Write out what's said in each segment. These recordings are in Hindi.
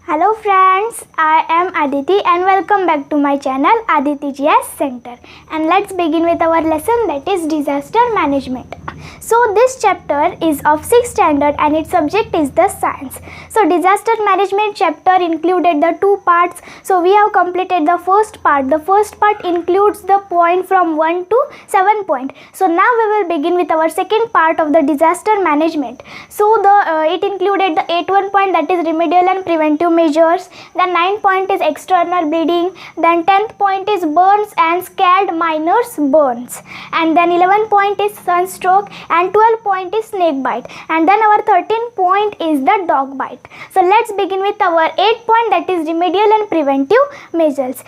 Hello friends, I am Aditi and welcome back to my channel Aditi GS Center, and let's begin with our lesson, that is disaster management. So this chapter is of 6th standard and its subject is the science. So disaster management chapter included the two parts. So we have completed the first part. The first part includes the point from 1 to 7 point. So now we will begin with our second part of the disaster management. So it included the 8.1 point, that is remedial and preventive measures. Then 9 point is external bleeding. Then 10th point is burns and scald miners burns. And then 11 point is sunstroke and 12 point is snake bite. And then our 13 point is the dog bite. So let's begin with our 8 point, that is remedial and preventive measures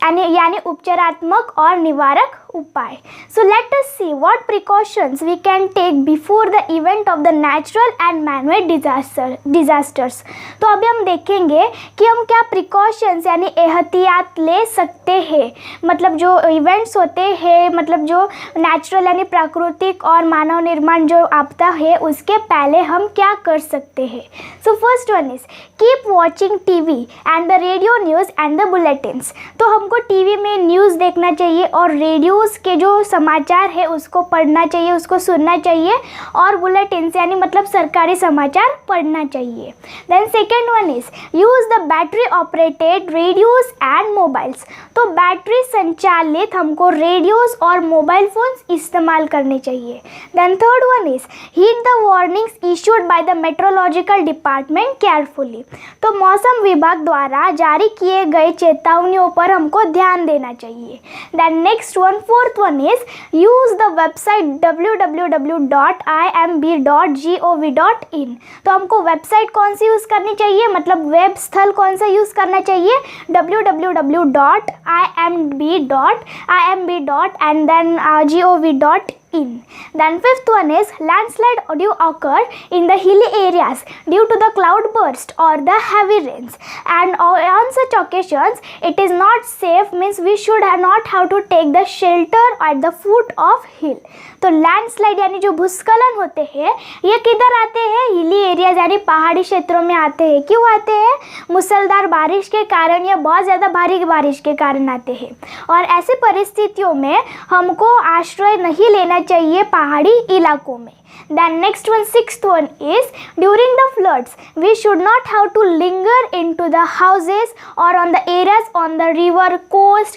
यानी उपचारात्मक और निवारक उपाय. So let us see what precautions we can take before the event of the natural and man-made disasters. तो अभी हम देखेंगे कि हम क्या precautions यानी एहतियात ले सकते हैं, मतलब जो इवेंट्स होते हैं, मतलब जो नेचुरल यानी प्राकृतिक और मानव निर्माण जो आपदा है उसके पहले हम क्या कर सकते हैं. सो first one is keep watching TV and the radio news and the bulletins. तो हमको टीवी में न्यूज़ देखना चाहिए और रेडियोज़ के जो समाचार है उसको पढ़ना चाहिए, उसको सुनना चाहिए, और बुलेटिन्स यानी मतलब सरकारी समाचार पढ़ना चाहिए. Then second one is use the battery operated radios and mobiles. तो बैटरी संचालित हमको रेडियोज़ और मोबाइल फ़ोन्स इस्तेमाल करने चाहिए. Then third one is heed the warnings issued by the meteorological department carefully. तो मौसम विभाग द्वारा जारी किए गए चेतावनियों पर हमको ध्यान देना चाहिए. Then next one, fourth one is use the website www.imb.gov.in. तो हमको वेबसाइट कौन सी यूज़ करनी चाहिए, मतलब वेब स्थल कौन सा यूज़ करना चाहिए, www.imb.gov.in. Then fifth one is landslide do occur in the hilly areas due to the cloud burst or the heavy rains, and on such occasions it is not safe, means we should not have to take the shelter at the foot of hill. तो लैंडस्लाइड यानी जो भूस्खलन होते हैं ये किधर आते हैं, हिली एरियाज यानी पहाड़ी क्षेत्रों में आते हैं. क्यों आते हैं, मूसलधार बारिश के कारण या बहुत ज़्यादा भारी बारिश के कारण आते हैं, और ऐसी परिस्थितियों में हमको आश्रय नहीं लेना चाहिए पहाड़ी इलाकों में. Then next one, sixth one is during the floods we should not have to linger into the houses or on the areas on the river coast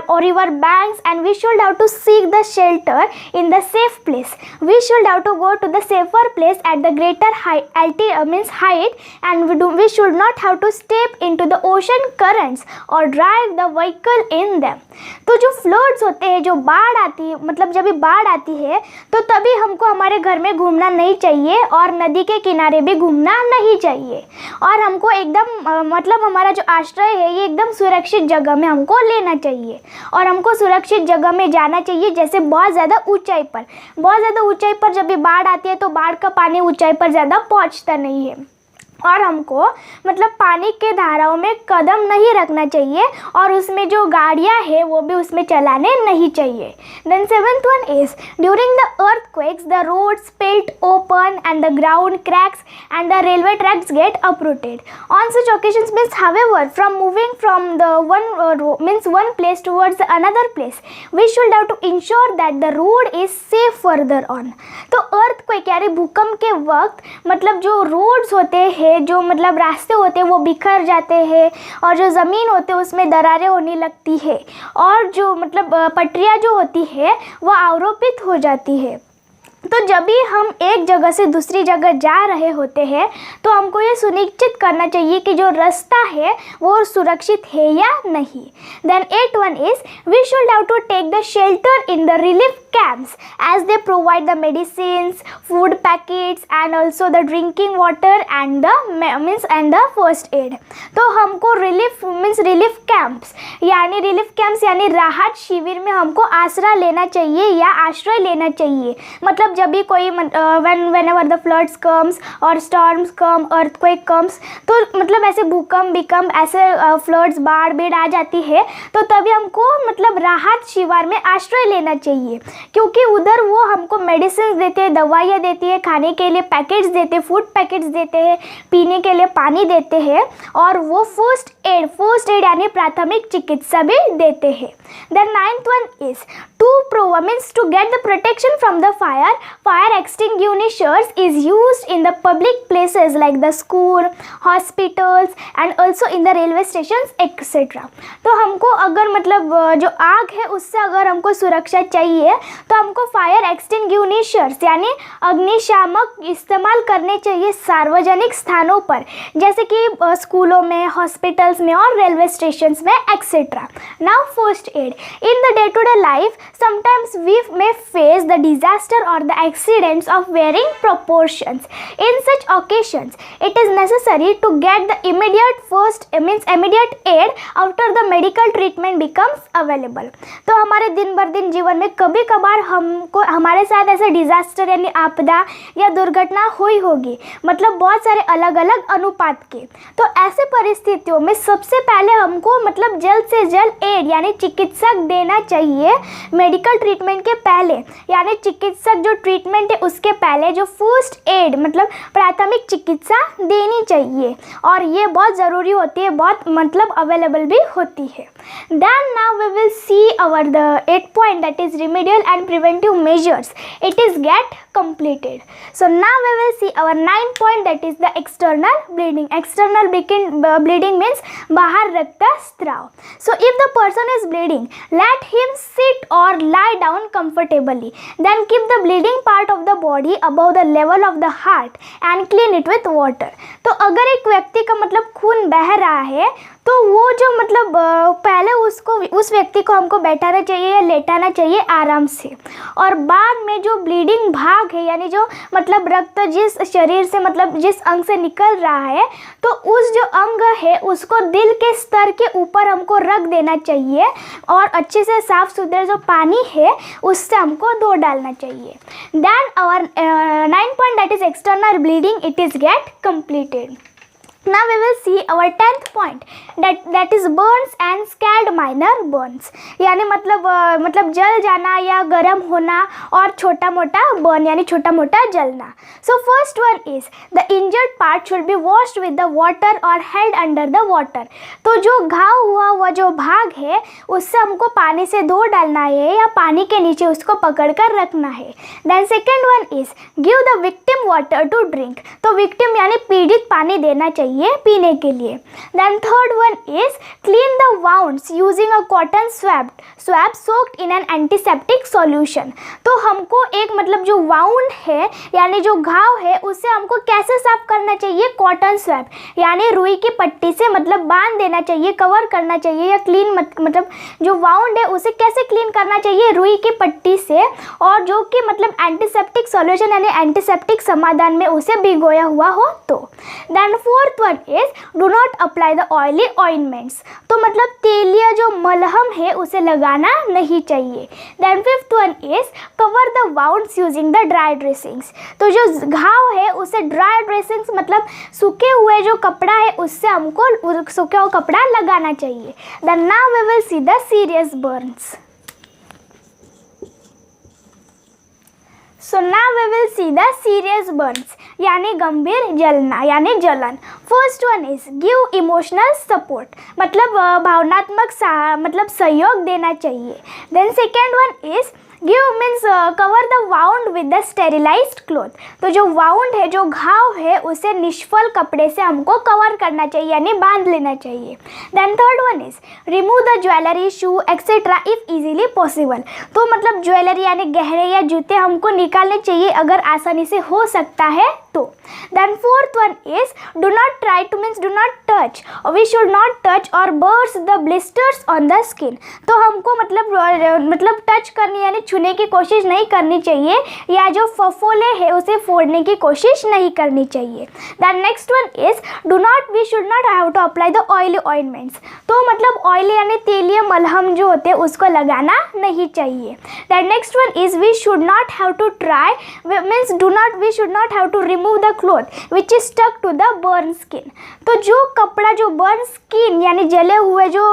or river banks, and we should have to seek the shelter in the safe place. We should have to go to the safer place at the greater height, and we should not have to step into the ocean currents or drive the vehicle in them. तो जो floods होते हैं, जो बाढ़ आती है, मतलब जब भी बाढ़ आती है तो तभी हमको हमारे घर में घूमना नहीं चाहिए और नदी के किनारे भी घूमना नहीं चाहिए, और हमको एकदम मतलब हमारा जो आश्रय है ये एकदम सुरक्षित जगह में हमको लेना चाहिए, और हमको सुरक्षित जगह में जाना चाहिए, जैसे बहुत ज़्यादा ऊंचाई पर जब भी बाढ़ आती है तो बाढ़ का पानी ऊंचाई पर ज़्यादा पहुंचता नहीं है, और हमको मतलब पानी के धाराओं में कदम नहीं रखना चाहिए, और उसमें जो गाड़ियाँ हैं वो भी उसमें चलाने नहीं चाहिए. Then seventh one is during the earthquakes the roads split open and the ground cracks and the railway tracks get uprooted. On such occasions means however from moving from the one place towards the another place we should have to ensure that the road is safe further on. तो अर्थक्वेक यानी भूकंप के वक्त मतलब जो रोड्स होते हैं, जो मतलब रास्ते होते हैं वो बिखर जाते हैं, और जो ज़मीन होते हैं उसमें दरारें होने लगती है, और जो मतलब पटरियाँ जो होती है वो अवरोपित हो जाती है. तो जब भी हम एक जगह से दूसरी जगह जा रहे होते हैं तो हमको ये सुनिश्चित करना चाहिए कि जो रास्ता है वो सुरक्षित है या नहीं. Then 8 one is we should have to take the shelter in the relief camps as they provide the medicines, food packets and also the drinking water and the first aid. तो हमको रिलीफ कैंप्स यानी राहत शिविर में हमको आश्रय लेना चाहिए या आश्रय लेना चाहिए. मतलब जब भी कोई whenever the floods comes or storms come, earthquake comes, तो मतलब ऐसे भूकंप ऐसे फ्लड्स बाढ़ आ जाती है तो तभी हमको मतलब राहत शिविर में आश्रय लेना चाहिए, क्योंकि उधर वो हमको मेडिसिन देते हैं, दवाइयाँ दवाइयाँ देती है, खाने के लिए पैकेट्स देते हैं, फूड पैकेट्स देते हैं, पीने के लिए पानी देते हैं, और वो फर्स्ट एड यानी प्राथमिक चिकित्सा भी देते हैं। The 9th one is to get the protection from the fire extinguishers is used in the public places like the school, hospitals and also in the railway station etcetera. तो हमको अगर मतलब जो आग है उससे अगर हमको सुरक्षा चाहिए तो हमको फायर एक्सटिंग्विशर्स यानी अग्निशामक इस्तेमाल करने चाहिए सार्वजनिक स्थानों पर, जैसे कि स्कूलों में, हॉस्पिटल्स में और रेलवे स्टेशन में etcetera. Now first aid in the day to day life sometimes we may face the disaster or the accidents of varying proportions. In such occasions it is necessary to get the immediate aid after the medical treatment becomes available. तो हमारे दिन भर दिन जीवन में कभी कभार हमको हमारे साथ ऐसे डिजास्टर यानी आपदा या दुर्घटना हुई होगी, मतलब बहुत सारे अलग अलग अनुपात के। तो ऐसे परिस्थितियों में सबसे पहले हमको मतलब जल्द से जल्द एड यानी चिकित्सक देना चाहिए मेडिकल ट्रीटमेंट के पहले, यानी चिकित्सक जो ट्रीटमेंट है उसके पहले जो फर्स्ट एड मतलब प्राथमिक चिकित्सा देनी चाहिए, और ये बहुत ज़रूरी होती है, बहुत मतलब अवेलेबल भी होती है। Then now we will see our the 8th point that is remedial and preventive measures. It is get completed. So now we will see our 9th point that is the external bleeding. External bleeding means बाहर रक्तस्राव. So if the person is bleeding, let him sit or lie down comfortably. Then keep the bleeding part of the body above the level of the heart and clean it with water. तो अगर एक व्यक्ति का मतलब खून बह रहा है तो वो जो मतलब पहले उस व्यक्ति को हमको बैठाना चाहिए या लेटाना चाहिए आराम से, और बाद में जो ब्लीडिंग भाग है यानी जो मतलब रक्त जिस शरीर से मतलब जिस अंग से निकल रहा है तो उस जो अंग है उसको दिल के स्तर के ऊपर हमको रख देना चाहिए, और अच्छे से साफ सुथरा जो पानी है उससे हमको धो डालना चाहिए। Then our 9th point that is external bleeding, it is get completed. Now we will see our 10th point that is burns and scald minor burns, यानी मतलब जल जाना या गर्म होना और छोटा मोटा बर्न यानी छोटा मोटा जलना। So first one is the injured part should be washed with the water or held under the water. तो जो घाव हुआ जो भाग है उससे हमको पानी से धो डालना है या पानी के नीचे उसको पकड़ कर रखना है। Then second one is give the victim water to drink. तो victim यानी पीड़ित पानी देना चाहिए पीने के लिए। Then third one is clean the wounds using a cotton swab soaked in an antiseptic solution. तो हमको एक मतलब जो wound है यानी जो घाव है उसे हमको कैसे साफ करना चाहिए, कॉटन स्वैब यानी रुई की पट्टी से मतलब बांध देना चाहिए, कवर करना चाहिए, या क्लीन मतलब जो वाउंड है उसे कैसे क्लीन करना चाहिए, रुई की पट्टी से, और जो कि मतलब एंटीसेप्टिक सॉल्यूशन यानी एंटीसेप्टिक समाधान में उसे भिगोया हुआ हो तो। Then fourth one is do not apply the oily ointments, तो मतलब तेलिया जो मलहम है उसे लगाना नहीं चाहिए। Then fifth one is cover the wounds using the dry dressings, तो जो घाव है उसे ड्राई ड्रेसिंग्स मतलब सूखे हुए जो कपड़ा है उससे हमको सूखा हुआ कपड़ा लगाना चाहिए। Then now we will see the serious burns. So now we will see the serious burns यानी गंभीर जलना यानी जलन। First one is give emotional support, मतलब भावनात्मक मतलब सहयोग देना चाहिए। Then second one is give means cover the wound with the sterilised cloth, तो जो वाउंड है जो घाव है उसे निष्फल कपड़े से हमको कवर करना चाहिए यानी बांध लेना चाहिए। Then third one is remove the jewellery shoe etcetera if easily possible, तो मतलब ज्वेलरी यानी गहने या जूते हमको निकालने चाहिए अगर आसानी से हो सकता है तो। Then fourth one is do not try to means do not touch, we should not touch और burst the blisters on the skin, तो हमको मतलब टच करनी यानी छूने की कोशिश नहीं करनी चाहिए, या जो फफोले है उसे फोड़ने की कोशिश नहीं करनी चाहिए। Then next one is we should not have to apply the oily ointments, तो मतलब ऑयली यानी तेलीय मलहम जो होते हैं उसको लगाना नहीं चाहिए। Then next one is we should not have to try means we should not have to remove remove the cloth which is stuck to the burn skin. तो जो कपड़ा जो burn skin यानी जले हुए जो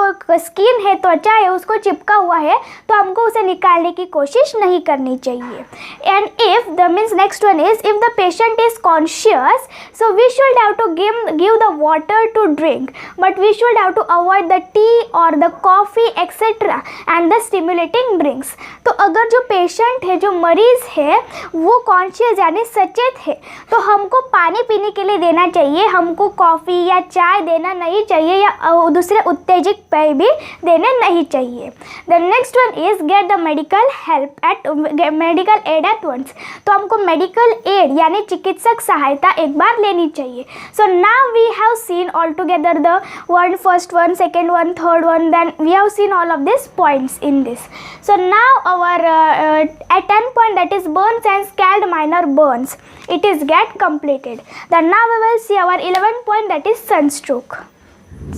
स्किन है, त्वचा है, उसको चिपका हुआ है, तो हमको उसे निकालने की कोशिश नहीं करनी चाहिए. And if the means next one is if the patient is conscious, so we should have to give the water to drink, but we should have to avoid the tea or the coffee etc. and the stimulating drinks. तो अगर जो पेशेंट है, जो मरीज है, वो कॉन्शियस यानी सचेत है, तो हमको पानी पीने के लिए देना चाहिए, हमको कॉफ़ी या चाय देना नहीं चाहिए या दूसरे उत्तेजक पेय भी देने नहीं चाहिए. The next one is get the medical help at medical aid at once. तो हमको मेडिकल एड यानी चिकित्सक सहायता एक बार लेनी चाहिए. So now we have seen all together the first one, second one, third one, then we have seen all of this points in this. So now our at 10 point, that is burns and scald minor burns, it is get completed. Then now we will see our 11 point, that is sunstroke.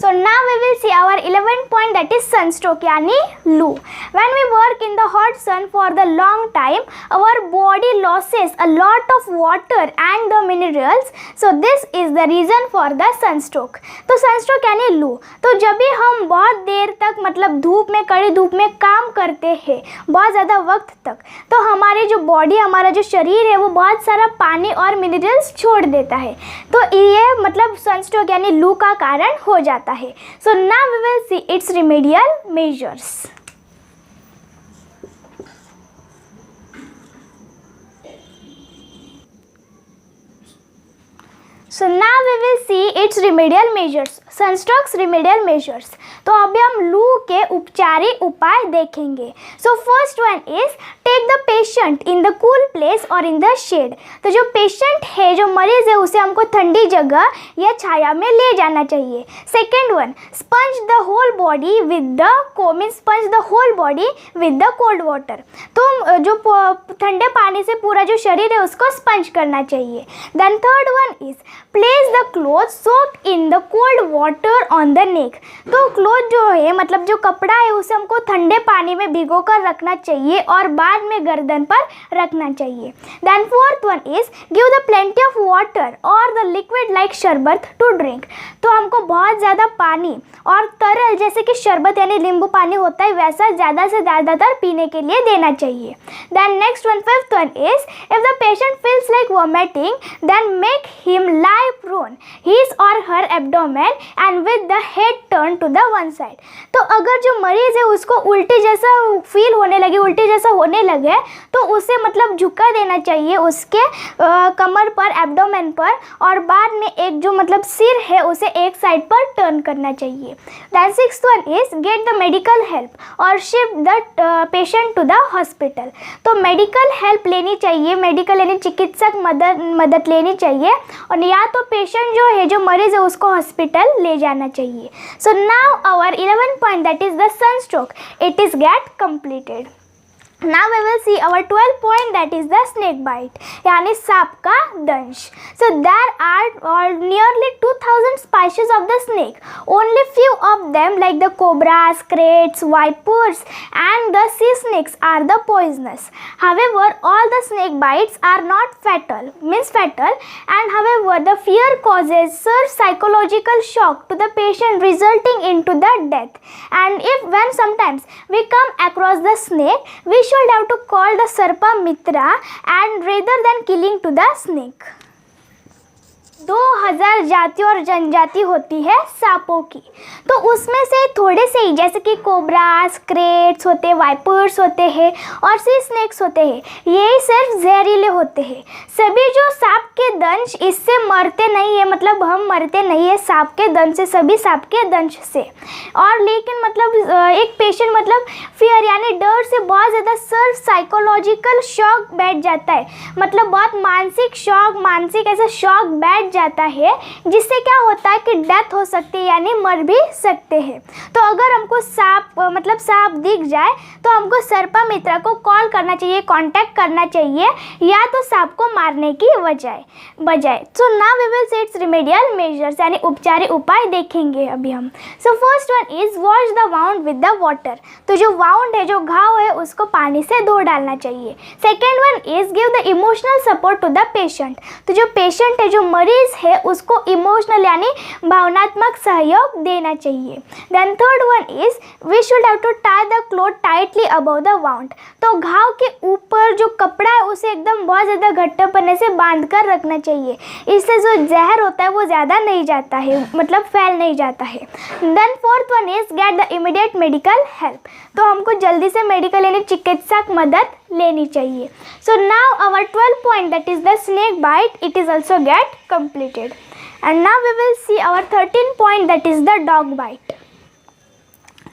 So now we will see our 11 point, that is sunstroke यानी लू. When we work in the hot sun for the long time, our body loses a lot of water and the minerals. So this is the reason for the sunstroke. तो sunstroke यानी लू. तो जब भी हम बहुत देर तक मतलब धूप में, कड़ी धूप में काम करते हैं बहुत ज़्यादा वक्त तक, तो हमारी जो बॉडी, हमारा जो शरीर है, वो बहुत सारा पानी और मिनरल्स छोड़ देता है. तो ये मतलब सनस्ट्रोक यानी लू का कारण हो जाता है. So now we will see its remedial measures. So now we will see its remedial measures. Sunstrokes remedial measures. तो अभी हम लू के उपचारी उपाय देखेंगे. So first one is take the patient in the cool place और इन द शेड. तो जो पेशेंट है, जो मरीज है, उसे हमको ठंडी जगह या छाया में ले जाना चाहिए. Second one, sponge the whole body with the sponge the whole body with the cold water. तो जो ठंडे पानी से पूरा जो शरीर है उसको स्पंज करना चाहिए. Then third one is place the cloth soaked in the cold water on the neck. तो क्लोथ जो है मतलब जो कपड़ा है उसे हमको ठंडे पानी में भिगो कर रखना चाहिए और बाद में गर्दन पर रखना चाहिए. Then fourth one is give the plenty of water और the liquid like sharbat to drink. तो हमको बहुत ज़्यादा पानी और तरल जैसे कि शरबत यानी नींबू पानी होता है वैसा ज़्यादा से ज़्यादातर पीने के लिए देना चाहिए. Then next one, fifth one is if the patient feels like vomiting then make him lie prone his और her abdomen and with the head turn to the one side. तो अगर जो मरीज है उसको उल्टी जैसा फील होने लगे, उल्टी जैसा होने लगे, तो उसे मतलब झुका देना चाहिए उसके कमर पर, एब्डोमेन पर, और बाद में एक जो मतलब सिर है उसे एक साइड पर टर्न करना चाहिए. Then sixth one is get the medical help और shift the patient to the hospital. तो मेडिकल हेल्प लेनी चाहिए, मेडिकल यानी चिकित्सक मदद लेनी चाहिए, और या तो पेशेंट जो है, जो मरीज है, उसको हॉस्पिटल ले जाना चाहिए. So now our 11 point, that is the sunstroke, it is get completed. Now we will see our 12 point, that is the snake bite यानी सांप का दंश. So there are nearly 2000 species of the snake. Only few of them like the cobras, krates, vipers and the sea snakes are the poisonous. However, all the snake bites are not fatal, and however the fear causes such psychological shock to the patient resulting into the death. And when sometimes we come across the snake, we should have to call the Sarpa Mitra and rather than killing to the snake. 2000 जाति और जनजाति होती है सांपों की. तो उसमें से थोड़े से ही जैसे कि कोबरास, क्रेट्स होते हैं, वाइपर्स होते हैं और सी स्नेक्स होते हैं, यही सिर्फ जहरीले होते हैं. सभी जो सांप के दंश इससे मरते नहीं है, मतलब हम मरते नहीं है सांप के दंश से, सभी सांप के दंश से. और लेकिन मतलब एक पेशेंट मतलब फियर यानी डर से बहुत ज़्यादा सिर्फ साइकोलॉजिकल शॉक बैठ जाता है, मतलब बहुत मानसिक शॉक, मानसिक ऐसा शॉक बैठ बैठ जाता है, जिससे क्या होता है कि डेथ हो सकती है, यानी मर भी सकते हैं। तो अगर हमको सांप दिख जाए तो हमको सर्पा मित्र को कॉल करना चाहिए, कांटेक्ट करना चाहिए, या तो सांप को मारने की बजाय। So now we will see its remedial measures, यानी उपचारी उपाय देखेंगे अभी हम। So first one is wash the wound with the water. तो जो वाउंड है, जो घाव है, उसको पानी से धो डालना चाहिए। Second one is give the emotional support to the patient. तो जो पेशेंट है, जो मरीज है, उसको इमोशनल यानी भावनात्मक सहयोग देना चाहिए। Then third one is we should have to tie the cloth tightly above the wound. तो घाव के ऊपर जो कपड़ा है उसे एकदम बहुत ज़्यादा घट्टपने से बांध कर रखना चाहिए। इससे जो जहर होता है वो ज़्यादा नहीं जाता है, मतलब फैल नहीं जाता है। Then fourth one is get the immediate medical help. तो हमको जल्दी से मेडिकल यानी चिकित्सक मदद लेनी चाहिए। So now our 12 point that is the snake bite, it is also get completed. And now we will see our 13 point, that is the dog bite.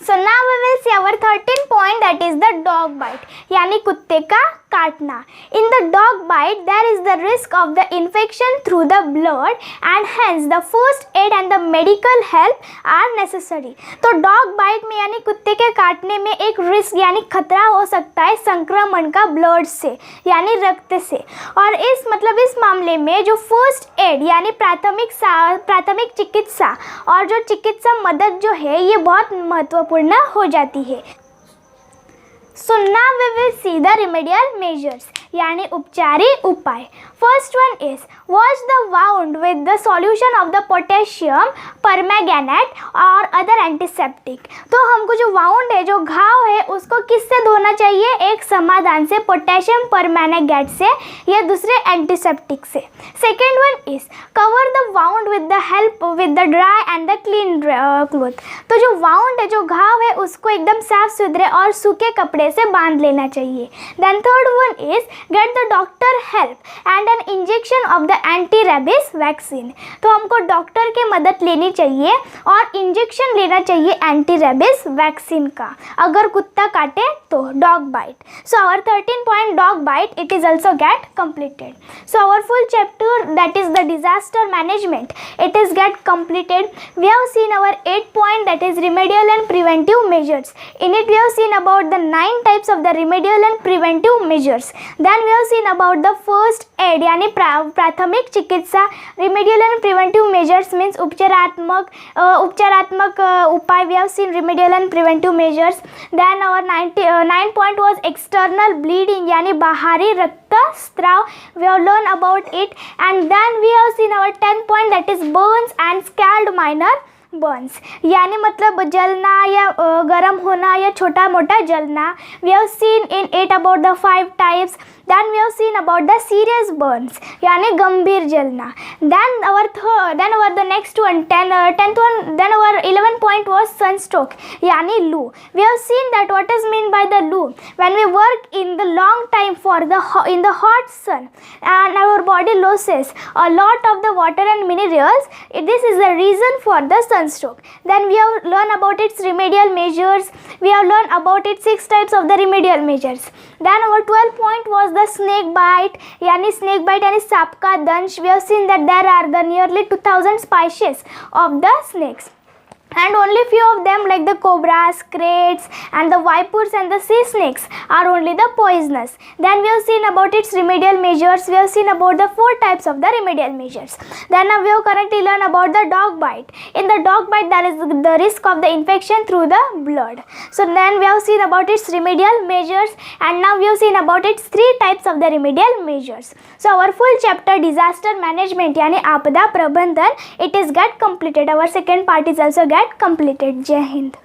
So now we will see our 13 point, that is the dog bite, यानी कुत्ते का काटना। In the dog bite there is the risk of the infection through the blood and hence the first aid and the medical help are necessary. तो dog bite में यानी कुत्ते के काटने में एक रिस्क यानी खतरा हो सकता है संक्रमण का ब्लड से यानी रक्त से, और इस मामले में जो फर्स्ट एड यानी प्राथमिक चिकित्सा और जो चिकित्सा मदद जो है ये बहुत महत्वपूर्ण हो जाती है। So now we will see the remedial measures, यानी उपचारी उपाय। First one is wash the wound with the solution of the potassium permanganate और अदर एंटीसेप्टिक। तो हमको जो वाउंड है, जो घाव है, उसको किससे धोना चाहिए? एक समाधान से, पोटेशियम परमैंगनेट से या दूसरे एंटीसेप्टिक से। Second one is cover the wound with the help with the dry and the clean cloth. तो जो वाउंड है, जो घाव है, उसको एकदम साफ सुथरे और सूखे कपड़े से बांध लेना चाहिए। Then third one is get the doctor help and an injection of the anti rabies vaccine. तो हमको डॉक्टर की मदद लेनी चाहिए और इंजेक्शन लेना चाहिए एंटी रेबीज वैक्सीन का अगर कुत्ता काटे तो, dog bite. So our 13 point dog bite, it is also get completed. So our full chapter, that is the disaster management, it is get completed. We have seen our 8 point, that is remedial and preventive measures. In it we have seen about the 9 types of the remedial and preventive measures. Then we have seen about the first aid यानी प्राथमिक चिकित्सा। remedial and preventive measures means उपचारात्मक उपाय। We have seen remedial and preventive measures. Then our 9 point was external bleeding यानी बाहरी रक्तस्राव। We have learned about it, and then we have seen our 10 point, that is burns and scald minor burns, यानी मतलब जलना या गर्म होना या छोटा मोटा जलना। We have seen in it about the 5 types. Then we have seen about the serious burns यानी गंभीर जलना। Then our the next one 10th one, then our 11 point was sunstroke यानी लू। We have seen that what is mean by the loo, when we work in the long time in the hot sun and our body loses a lot of the water and minerals, this is the reason for the sunstroke. Then we have learned about its remedial measures. We have learned about its 6 types of the remedial measures. Then our 12 point was the snake bite यानी सांप का दंश। We have seen that there are the nearly 2000 species of the snakes, and only few of them like the cobras, krates and the vipers and the sea snakes are only the poisonous. Then we have seen about its remedial measures. We have seen about the 4 types of the remedial measures. Then now we have currently learned about the dog bite. In the dog bite there is the risk of the infection through the blood. So then we have seen about its remedial measures, and now we have seen about its 3 types of the remedial measures. So our full chapter disaster management यानी आपदा प्रबंधन, it is get completed. Our second part is also get completed. जय हिंद।